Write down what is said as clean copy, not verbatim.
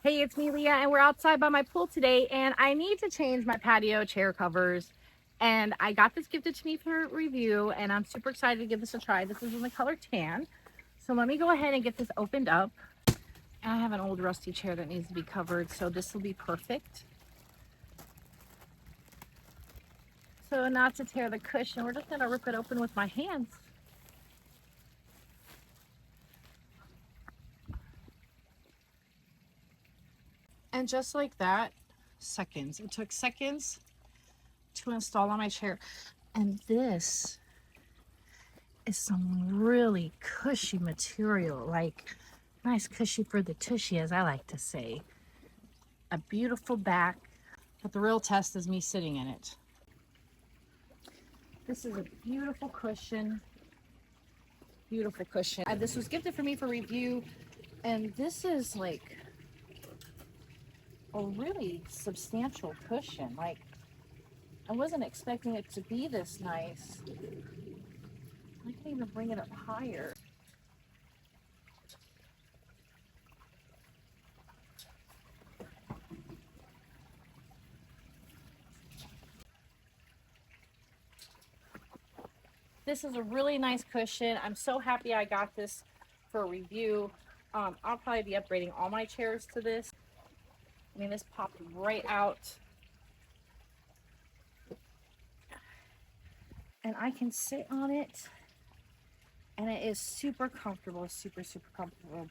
Hey, it's me, Leah, and we're outside by my pool today, and I need to change my patio chair covers. And I got this gifted to me for review, and I'm super excited to give this a try. This is in the color tan. So let me go ahead and get this opened up. I have an old rusty chair that needs to be covered, so this will be perfect. So not to tear the cushion, we're just gonna rip it open with my hands. And just like that, seconds. It took seconds to install on my chair. And this is some really cushy material, like nice cushy for the tushy, as I like to say. A beautiful back, but the real test is me sitting in it. This is a beautiful cushion. Beautiful cushion. This was gifted for me for review, and this is like a really substantial cushion. Like, I wasn't expecting it to be this nice. I can even bring it up higher. This is a really nice cushion. I'm so happy I got this for a review. I'll probably be upgrading all my chairs to this. I mean, this popped right out. And I can sit on it. And it is super comfortable, super comfortable.